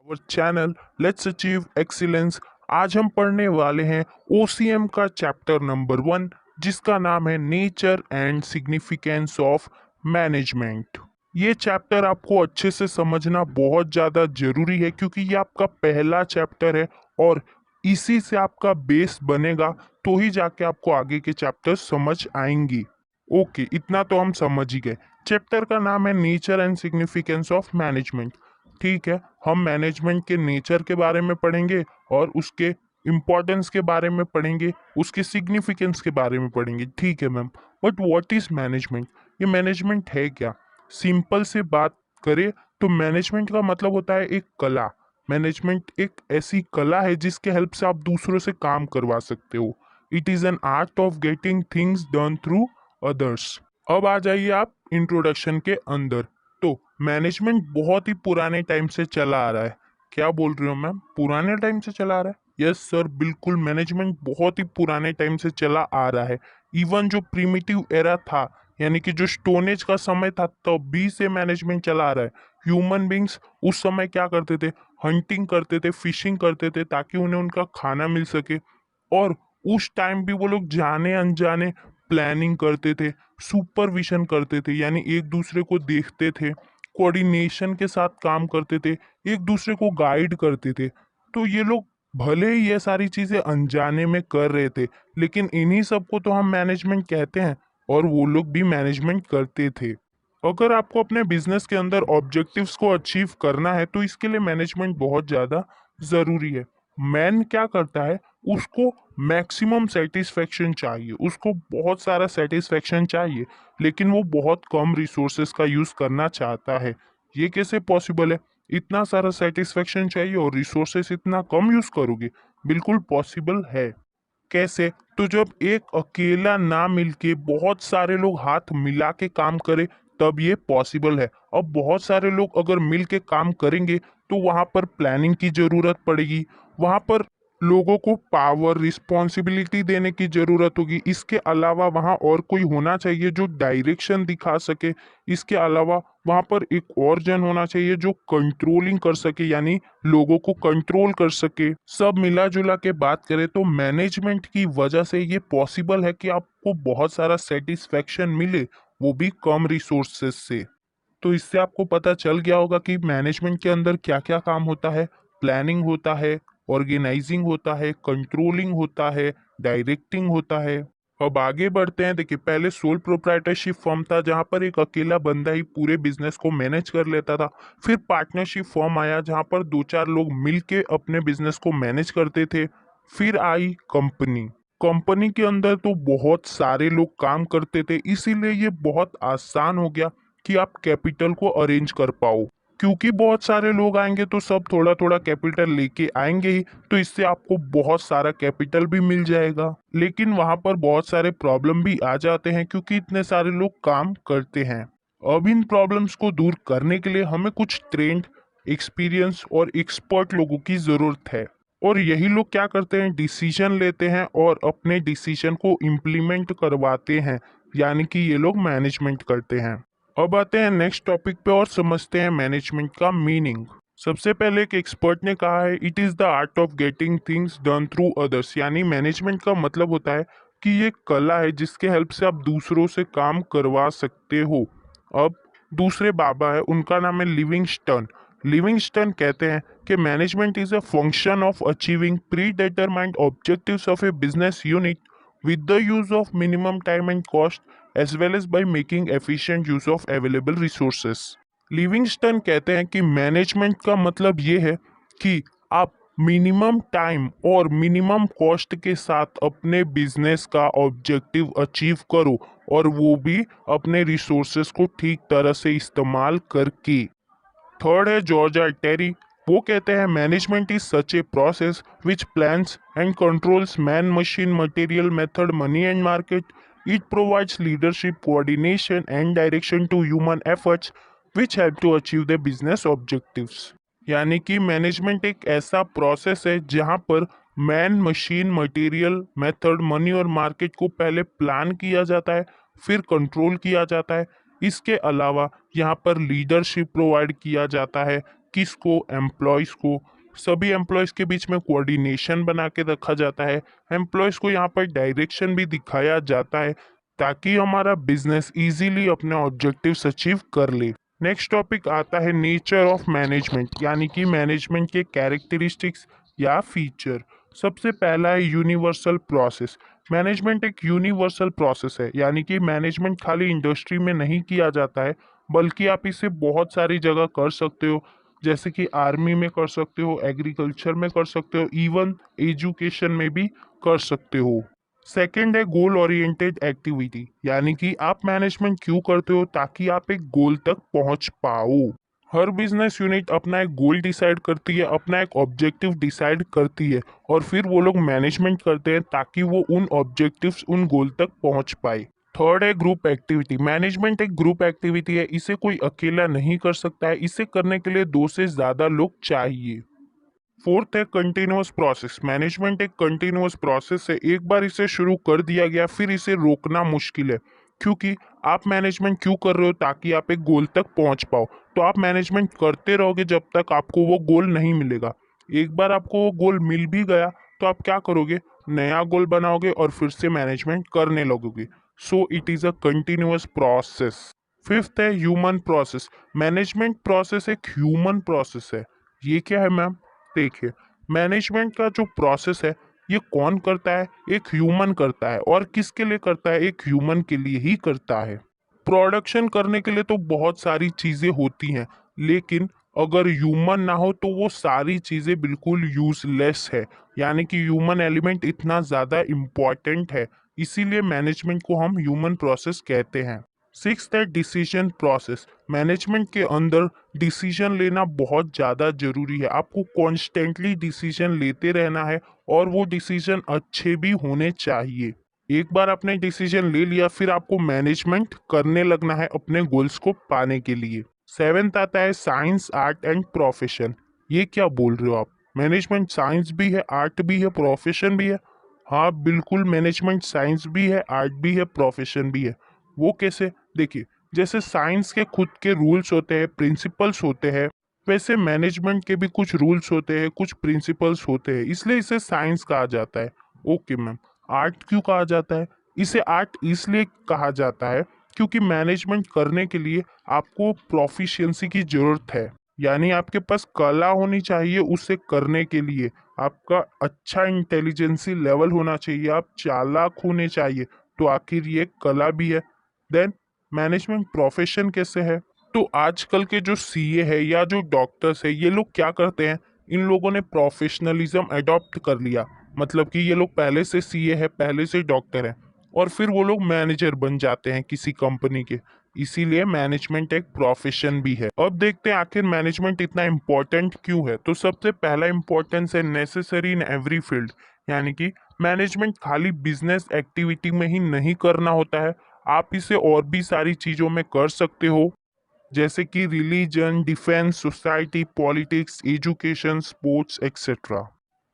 Our channel let's achieve excellence. आज हम पढ़ने वाले हैं ओसीएम का चैप्टर नंबर 1, जिसका नाम है nature and significance of management. ये चैप्टर आपको अच्छे से समझना बहुत ज़्यादा जरूरी है, क्योंकि ये आपका पहला चैप्टर है और इसी से आपका बेस बनेगा, तो ही जाके आपको आगे के चैप्टर समझ आएंगी। ओके, इतना तो हम समझ ही गए। चैप्टर का नाम है nature and significance of management. ठीक है, हम मैनेजमेंट के नेचर के बारे में पढ़ेंगे और उसके इम्पोर्टेंस के बारे में पढ़ेंगे, उसके सिग्निफिकेंस के बारे में पढ़ेंगे। ठीक है ma'am, but what is management? ये मैनेजमेंट है क्या? सिंपल से बात करें तो मैनेजमेंट का मतलब होता है एक कला। मैनेजमेंट एक ऐसी कला है जिसके हेल्प से आप दूसरों से काम करवा सकते हो। It is an art of getting things done through others. अब आ जाइए आप इंट्रोडक्शन के अंदर। तो मैनेजमेंट बहुत ही पुराने टाइम से चला आ रहा है। क्या बोल रही हो मैम, पुराने टाइम से चला आ रहा है? यस सर, बिल्कुल, मैनेजमेंट बहुत ही पुराने टाइम से चला आ रहा है। इवन जो प्रिमिटिव एरा था, यानी कि जो स्टोनेज का समय था, तभी से मैनेजमेंट चला आ रहा है। ह्यूमन बींग्स उस समय क्या करते थे? हंटिंग करते थे, फिशिंग करते थे, ताकि उन्हें उनका खाना मिल सके। और उस टाइम भी वो लोग जाने अनजाने प्लानिंग करते थे, सुपरविजन करते थे, यानी एक दूसरे को देखते थे, कोऑर्डिनेशन के साथ काम करते थे, एक दूसरे को गाइड करते थे। तो ये लोग भले ही ये सारी चीजें अनजाने में कर रहे थे, लेकिन इन्हीं सबको तो हम मैनेजमेंट कहते हैं, और वो लोग भी मैनेजमेंट करते थे। अगर आपको अपने बिजनेस के अंदर ऑब्जेक्टिव्स को अचीव करना है, तो इसके लिए मैनेजमेंट बहुत ज़्यादा ज़रूरी है। मैन क्या करता है? उसको मैक्सिमम सेटिस्फेक्शन चाहिए, उसको बहुत सारा सेटिस्फेक्शन चाहिए, लेकिन वो बहुत कम रिसोर्सेस का यूज़ करना चाहता है। ये कैसे पॉसिबल है? इतना सारा सेटिस्फेक्शन चाहिए और रिसोर्सेस इतना कम यूज़ करोगे? बिल्कुल पॉसिबल है। कैसे? तो जब एक अकेला ना मिलके बहुत सारे लोग हाथ मिला के काम करें, तब ये पॉसिबल है। अब बहुत सारे लोग अगर मिल के काम करेंगे, तो वहां पर प्लानिंग की जरूरत पड़ेगी, वहां पर लोगों को पावर रिस्पॉन्सिबिलिटी देने की जरूरत होगी। इसके अलावा वहां और कोई होना चाहिए जो डायरेक्शन दिखा सके। इसके अलावा वहां पर एक और जन होना चाहिए जो कंट्रोलिंग कर सके, यानी लोगों को कंट्रोल कर सके। सब मिला जुला के बात करें तो मैनेजमेंट की वजह से ये पॉसिबल है कि आपको बहुत सारा सेटिस्फेक्शन मिले, वो भी कम रिसोर्सेस से। तो इससे आपको पता चल गया होगा कि मैनेजमेंट के अंदर क्या क्या काम होता है। प्लानिंग होता है, ऑर्गेनाइजिंग होता है, कंट्रोलिंग होता है, डायरेक्टिंग होता है। अब आगे बढ़ते हैं। देखिए, पहले सोल प्रोप्राइटरशिप फर्म था, जहां पर एक अकेला बंदा ही पूरे बिजनेस को मैनेज कर लेता था। फिर पार्टनरशिप फर्म आया, जहां पर दो चार लोग मिलके अपने बिजनेस को मैनेज करते थे। फिर आई कंपनी। कंपनी के अंदर तो बहुत सारे लोग काम करते थे, इसीलिए ये बहुत आसान हो गया कि आप कैपिटल को अरेंज कर पाओ। क्योंकि बहुत सारे लोग आएंगे तो सब थोड़ा थोड़ा कैपिटल लेके आएंगे ही, तो इससे आपको बहुत सारा कैपिटल भी मिल जाएगा। लेकिन वहां पर बहुत सारे प्रॉब्लम भी आ जाते हैं, क्योंकि इतने सारे लोग काम करते हैं। अब इन प्रॉब्लम्स को दूर करने के लिए हमें कुछ ट्रेंड, एक्सपीरियंस और एक्सपर्ट लोगों की जरूरत है। और यही लोग क्या करते हैं? डिसीजन लेते हैं और अपने डिसीजन को इम्प्लीमेंट करवाते हैं, यानी कि ये लोग मैनेजमेंट करते हैं। अब आते हैं नेक्स्ट टॉपिक पे और समझते हैं मैनेजमेंट का मीनिंग। सबसे पहले एक एक्सपर्ट ने कहा है, it is the art of getting things done through others. यानी मैनेजमेंट का मतलब होता है कि ये कला है जिसके हेल्प से आप दूसरों से काम करवा सकते हो। अब दूसरे बाबा है, उनका नाम है लिविंगस्टन। लिविंगस्टन कहते हैं कि management is a function of achieving pre determined objectives of A business unit with the use of minimum time and cost, as well as by making efficient use of available resources. Livingstone कहते हैं कि management का मतलब ये है कि आप minimum time और मिनिमम कॉस्ट के साथ अपने बिजनेस का ऑब्जेक्टिव अचीव करो, और वो भी अपने रिसोर्सेस को ठीक तरह से इस्तेमाल करके। थर्ड है जॉर्ज आर टेरी। वो कहते हैं management is such a process which plans and controls man, machine, material, method, money and market. It provides leadership, coordination and direction to human efforts which help to achieve the business objectives. यानी कि management एक ऐसा process है जहां पर man, machine, material, method, money और market को पहले प्लान किया जाता है, फिर कंट्रोल किया जाता है। इसके अलावा यहाँ पर लीडरशिप प्रोवाइड किया जाता है, किसको? एम्प्लॉयज़ को। सभी एम्प्लॉयज़ के बीच में कोऑर्डिनेशन बना के रखा जाता है। एम्प्लॉयज़ को यहाँ पर डायरेक्शन भी दिखाया जाता है ताकि हमारा बिजनेस इजीली अपने ऑब्जेक्टिव्स अचीव कर ले। नेक्स्ट टॉपिक आता है नेचर ऑफ मैनेजमेंट, यानी कि मैनेजमेंट के कैरेक्टरिस्टिक्स या फीचर। सबसे पहला है यूनिवर्सल प्रोसेस। मैनेजमेंट एक यूनिवर्सल प्रोसेस है, यानी कि मैनेजमेंट खाली इंडस्ट्री में नहीं किया जाता है, बल्कि आप इसे बहुत सारी जगह कर सकते हो। जैसे कि आर्मी में कर सकते हो, एग्रीकल्चर में कर सकते हो, इवन एजुकेशन में भी कर सकते हो। सेकंड है गोल ओरिएंटेड एक्टिविटी, यानी कि आप मैनेजमेंट क्यों करते हो? ताकि आप एक गोल तक पहुंच पाओ। हर बिजनेस यूनिट अपना एक गोल डिसाइड करती है, अपना एक ऑब्जेक्टिव डिसाइड करती है, और फिर वो लोग मैनेजमेंट करते हैं ताकि वो उन ऑब्जेक्टिव्स, उन गोल तक पहुंच पाए। थर्ड है ग्रुप एक्टिविटी। मैनेजमेंट एक ग्रुप एक्टिविटी है, इसे कोई अकेला नहीं कर सकता है, इसे करने के लिए 2 से ज्यादा लोग चाहिए। फोर्थ है कंटिन्यूअस प्रोसेस। मैनेजमेंट एक कंटिन्यूअस प्रोसेस है, एक बार इसे शुरू कर दिया गया फिर इसे रोकना मुश्किल है। क्योंकि आप मैनेजमेंट क्यों कर रहे हो? ताकि आप एक गोल तक पहुंच पाओ। तो आप मैनेजमेंट करते रहोगे जब तक आपको वो गोल नहीं मिलेगा। एक बार आपको वो गोल मिल भी गया तो आप क्या करोगे? नया गोल बनाओगे और फिर से मैनेजमेंट करने लगोगे। So it is a continuous process. Fifth है ह्यूमन प्रोसेस। मैनेजमेंट प्रोसेस एक ह्यूमन प्रोसेस है। ये क्या है मैम? देखिए, मैनेजमेंट का जो प्रोसेस है ये कौन करता है? एक ह्यूमन करता है। और किसके लिए करता है? एक ह्यूमन के लिए ही करता है। प्रोडक्शन करने के लिए तो बहुत सारी चीजें होती हैं, लेकिन अगर ह्यूमन ना हो तो वो सारी चीजें बिल्कुल यूजलेस है। यानी कि ह्यूमन एलिमेंट इतना ज्यादा इम्पोर्टेंट है, इसीलिए मैनेजमेंट को हम ह्यूमन प्रोसेस कहते हैं। सिक्स्थ है डिसीजन प्रोसेस। मैनेजमेंट के अंदर डिसीजन लेना बहुत ज़्यादा जरूरी है। आपको कॉन्स्टेंटली डिसीजन लेते रहना है और वो डिसीजन अच्छे भी होने चाहिए। एक बार आपने डिसीजन ले लिया फिर आपको मैनेजमेंट करने लगना है अपने गोल्स को पाने के लिए। सेवेंथ आता है साइंस, आर्ट एंड प्रोफेशन। ये क्या बोल रहे हो आप? मैनेजमेंट साइंस भी है, आर्ट भी है, प्रोफेशन भी है? हाँ बिल्कुल, मैनेजमेंट साइंस भी है, आर्ट भी है, प्रोफेशन भी है। वो कैसे? देखिए, जैसे साइंस के खुद के रूल्स होते हैं, प्रिंसिपल्स होते हैं, वैसे मैनेजमेंट के भी कुछ रूल्स होते हैं, कुछ प्रिंसिपल्स होते हैं, इसलिए इसे साइंस कहा जाता है। Okay ma'am. आर्ट क्यों कहा जाता है? इसे आर्ट इसलिए कहा जाता है क्योंकि मैनेजमेंट करने के लिए आपको प्रोफिशिएंसी की जरूरत है। यानी आपके पास कला होनी चाहिए उसे करने के लिए। आपका अच्छा इंटेलिजेंसी लेवल होना चाहिए, आप चालाक होने चाहिए। तो आखिर ये कला भी है। देन मैनेजमेंट प्रोफेशन कैसे है? तो आजकल के जो सीए है या जो डॉक्टर्स है, ये लोग क्या करते हैं? इन लोगों ने प्रोफेशनलिज्म अडॉप्ट कर लिया। मतलब कि ये लोग पहले से सीए है, पहले से डॉक्टर है, और फिर वो लोग मैनेजर बन जाते हैं किसी कंपनी के। इसीलिए मैनेजमेंट एक प्रोफेशन भी है। अब देखते हैं आखिर मैनेजमेंट इतना इम्पोर्टेंट क्यों है। तो सबसे पहला इम्पोर्टेंस है नेसेसरी इन एवरी फील्ड। यानी कि मैनेजमेंट खाली बिजनेस एक्टिविटी में ही नहीं करना होता है, आप इसे और भी सारी चीजों में कर सकते हो। जैसे कि religion, defence, society, politics, education, sports etcetera.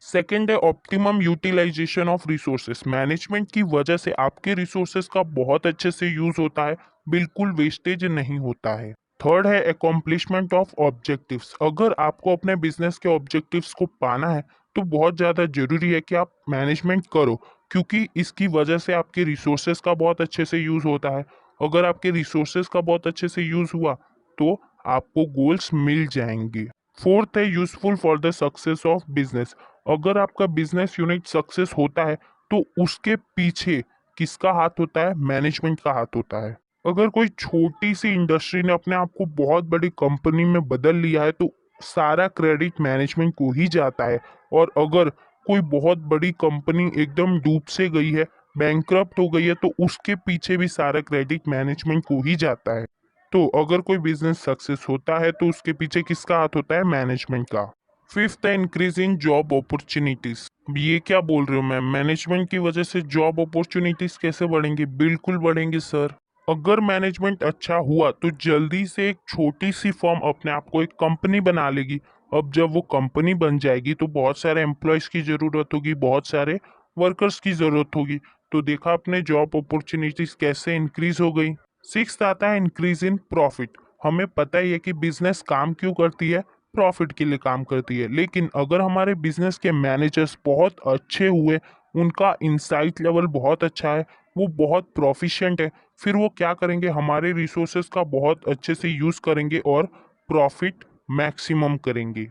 Second है optimum utilisation of resources. Management की वजह से आपके रिसोर्सेस का बहुत अच्छे से यूज होता है, बिल्कुल वेस्टेज नहीं होता है। थर्ड है अकॉम्प्लिशमेंट ऑफ ऑब्जेक्टिव्स। अगर आपको अपने बिजनेस के ऑब्जेक्टिव्स को पाना है तो बहुत ज़्यादा जरूरी है कि आप मैनेजमेंट करो, क्योंकि इसकी वजह से आपके रिसोर्सेस का बहुत अच्छे से यूज होता है। अगर आपके रिसोर्सेस का बहुत अच्छे से यूज हुआ तो आपको गोल्स मिल जाएंगे। फोर्थ है useful for the success of business. अगर आपका बिजनेस यूनिट सक्सेस होता है तो उसके पीछे किसका हाथ होता है? मैनेजमेंट का हाथ होता है। अगर कोई छोटी सी इंडस्ट्री ने अपने आप को बहुत बड़ी कंपनी में बदल लिया है तो सारा क्रेडिट मैनेजमेंट को ही जाता है। और अगर कोई बहुत बड़ी कंपनी एकदम डूब से गई है, बैंकरप्ट हो गई है, तो उसके पीछे भी सारा क्रेडिट मैनेजमेंट को ही जाता है। तो अगर कोई बिजनेस सक्सेस होता है तो उसके पीछे किसका हाथ होता है? मैनेजमेंट का। फिफ्थ है इंक्रीज इन जॉब अपॉर्चुनिटीज। ये क्या बोल रहे हो मैम? मैनेजमेंट की वजह से जॉब अपॉर्चुनिटीज कैसे बढ़ेंगी? बिल्कुल बढ़ेंगी सर। अगर मैनेजमेंट अच्छा हुआ तो जल्दी से एक छोटी सी फर्म अपने आप को एक कंपनी बना लेगी। अब जब वो कंपनी बन जाएगी तो बहुत सारे एम्प्लॉयज की जरूरत होगी, बहुत सारे वर्कर्स की जरूरत होगी। तो देखा आपने जॉब अपॉर्चुनिटीज कैसे इंक्रीज हो गई। सिक्स्थ आता है इंक्रीज इन प्रॉफिट। हमें पता ही है कि बिजनेस काम क्यों करती है? प्रॉफिट के लिए काम करती है। लेकिन अगर हमारे बिजनेस के मैनेजर्स बहुत अच्छे हुए, उनका इंसाइट लेवल बहुत अच्छा है, वो बहुत प्रोफिशिएंट है, फिर वो क्या करेंगे, हमारे रिसोर्सेज का बहुत अच्छे से यूज करेंगे और प्रॉफिट मैक्सिमम करेंगे।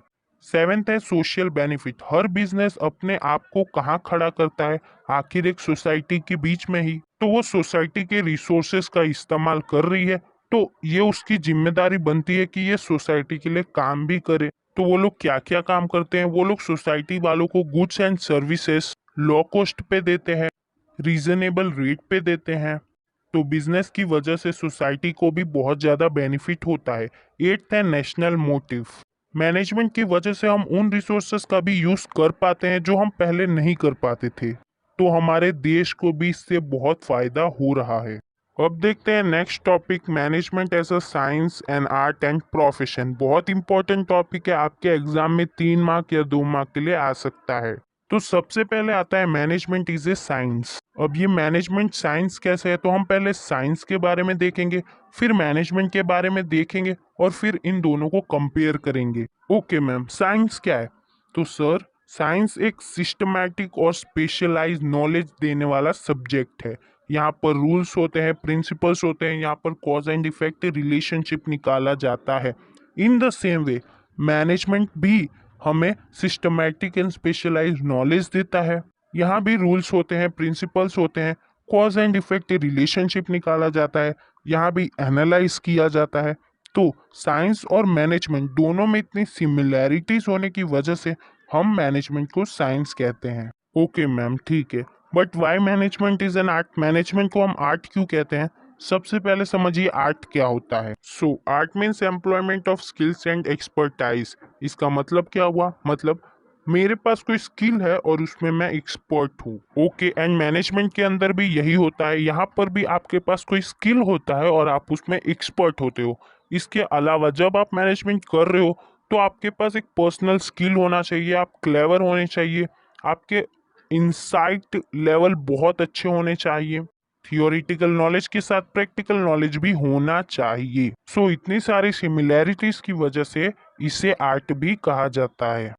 सेवेंथ है सोशल बेनिफिट। हर बिजनेस अपने आप को कहाँ खड़ा करता है, आखिर एक सोसाइटी के बीच में ही। तो वो सोसाइटी के रिसोर्सेज का इस्तेमाल कर रही है, तो ये उसकी जिम्मेदारी बनती है कि ये सोसाइटी के लिए काम भी करे। तो वो लोग क्या क्या काम करते हैं, वो लोग सोसाइटी वालों को goods and services low cost पे देते हैं, रीजनेबल रेट पे देते हैं। तो बिजनेस की वजह से सोसाइटी को भी बहुत ज्यादा बेनिफिट होता है। एट्थ है नेशनल मोटिव। मैनेजमेंट की वजह से हम उन रिसोर्सेस का भी यूज कर पाते हैं जो हम पहले नहीं कर पाते थे। तो हमारे देश को भी इससे बहुत फायदा हो रहा है। अब देखते हैं next topic, management as a science and art and profession. बहुत इंपॉर्टेंट टॉपिक है, आपके एग्जाम में 3 मार्क या 2 मार्क के लिए आ सकता है। तो सबसे पहले आता है मैनेजमेंट इज ए साइंस। अब ये मैनेजमेंट साइंस कैसे है, तो हम पहले साइंस के बारे में देखेंगे, फिर मैनेजमेंट के बारे में देखेंगे और फिर इन दोनों को कंपेयर करेंगे। ओके मैम, साइंस क्या है? तो सर, साइंस एक सिस्टमैटिक और स्पेशलाइज्ड नॉलेज देने वाला सब्जेक्ट है। यहाँ पर रूल्स होते हैं, प्रिंसिपल्स होते हैं, यहाँ पर कॉज एंड इफेक्ट रिलेशनशिप निकाला जाता है। In the same way management भी हमें सिस्टमैटिक एंड स्पेशलाइज्ड नॉलेज देता है। यहाँ भी रूल्स होते हैं, प्रिंसिपल्स होते हैं, कॉज एंड इफेक्ट रिलेशनशिप निकाला जाता है, यहाँ भी एनालाइज किया जाता है। तो साइंस और मैनेजमेंट दोनों में इतनी सिमिलैरिटीज होने की वजह से हम मैनेजमेंट को साइंस कहते हैं। ओके मैम, ठीक है, but why management is an art? Management को हम आर्ट क्यों कहते हैं? सबसे पहले समझिए आर्ट क्या होता है। So art means employment of skills and expertise. इसका मतलब क्या हुआ, मतलब मेरे पास कोई स्किल है और उसमें मैं एक्सपर्ट हूँ। ओके, एंड मैनेजमेंट के अंदर भी यही होता है, यहाँ पर भी आपके पास कोई स्किल होता है और आप उसमें एक्सपर्ट होते हो। इसके अलावा जब आप मैनेजमेंट कर रहे हो तो आपके पास एक पर्सनल स्किल होना चाहिए, आप क्लेवर होने चाहिए, आपके इंसाइट लेवल बहुत अच्छे होने चाहिए, थियोरिटिकल नॉलेज के साथ प्रैक्टिकल नॉलेज भी होना चाहिए। सो इतनी सारी सिमिलैरिटीज की वजह से इसे आर्ट भी कहा जाता है।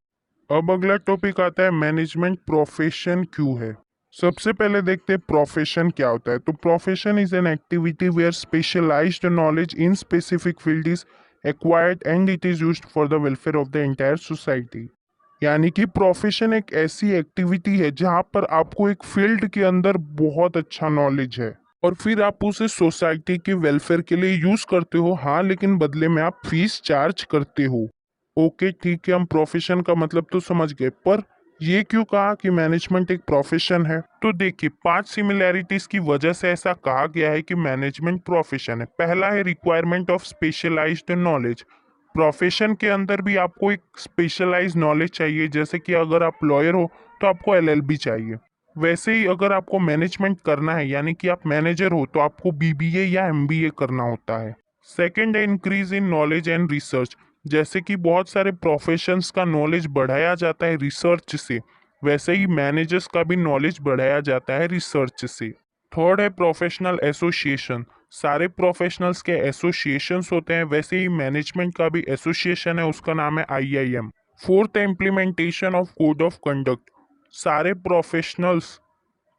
अब अगला टॉपिक आता है मैनेजमेंट प्रोफेशन क्यों है। सबसे पहले देखते हैं प्रोफेशन क्या होता है। तो profession is an activity where specialised knowledge in specific field is acquired and it is used for the welfare of the entire society. यानी कि प्रोफेशन एक ऐसी एक्टिविटी है जहाँ पर आपको एक फील्ड के अंदर बहुत अच्छा नॉलेज है और फिर आप उसे सोसाइटी के वेलफेयर के लिए यूज करते हो। हाँ, लेकिन बदले में आप फीस चार्ज करते हो। ओके ठीक है, हम प्रोफेशन का मतलब तो समझ गए, पर ये क्यों कहा कि मैनेजमेंट एक प्रोफेशन है? तो देखिए, 5 सिमिलैरिटीज की वजह से ऐसा कहा गया है कि मैनेजमेंट प्रोफेशन है। पहला है requirement of specialised knowledge. Profession के अंदर भी आपको एक स्पेशलाइज्ड नॉलेज चाहिए, जैसे कि अगर आप लॉयर हो तो आपको एलएलबी चाहिए। वैसे ही अगर आपको मैनेजमेंट करना है, यानी कि आप मैनेजर हो, तो आपको बीबीए या एमबीए करना होता है। सेकेंड है increase in knowledge and research. जैसे कि बहुत सारे प्रोफेशंस का नॉलेज बढ़ाया जाता है रिसर्च से, वैसे ही मैनेजर्स का भी नॉलेज बढ़ाया जाता है रिसर्च से। थर्ड है प्रोफेशनल एसोसिएशन। सारे प्रोफेशनल्स के एसोसिएशंस होते हैं, वैसे ही मैनेजमेंट का भी एसोसिएशन है, उसका नाम है आईआईएम। फोर्थ है implementation of code of conduct. सारे प्रोफेशनल्स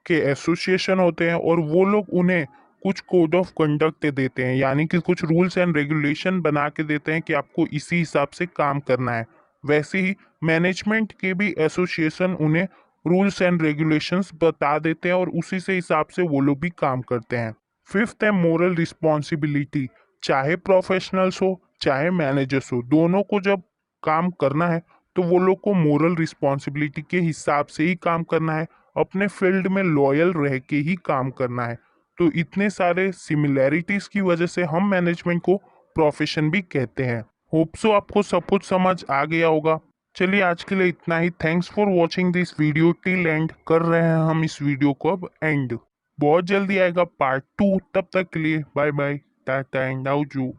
के एसोसिएशन होते हैं और वो लोग उन्हें कुछ कोड ऑफ कंडक्ट देते हैं, यानी कि कुछ रूल्स एंड रेगुलेशन बना के देते हैं कि आपको इसी हिसाब से काम करना है। वैसे ही मैनेजमेंट के भी एसोसिएशन उन्हें रूल्स एंड रेगुलेशंस बता देते हैं और उसी से हिसाब से वो लोग भी काम करते हैं। फिफ्थ है मोरल रिस्पॉन्सिबिलिटी। चाहे प्रोफेशनल्स हो चाहे मैनेजर्स हो, दोनों को जब काम करना है तो वो लोग को मोरल रिस्पॉन्सिबिलिटी के हिसाब से ही काम करना है, अपने फील्ड में लॉयल रह के ही काम करना है। तो इतने सारे सिमिलैरिटीज की वजह से हम मैनेजमेंट को प्रोफेशन भी कहते हैं। होप सो आपको सब कुछ समझ आ गया होगा। चलिए आज के लिए इतना ही। Thanks for watching this video till end. कर रहे हैं हम इस वीडियो को अब एंड। बहुत जल्दी आएगा पार्ट 2, तब तक के लिए बाय बाय, टाटा एंड आउजू।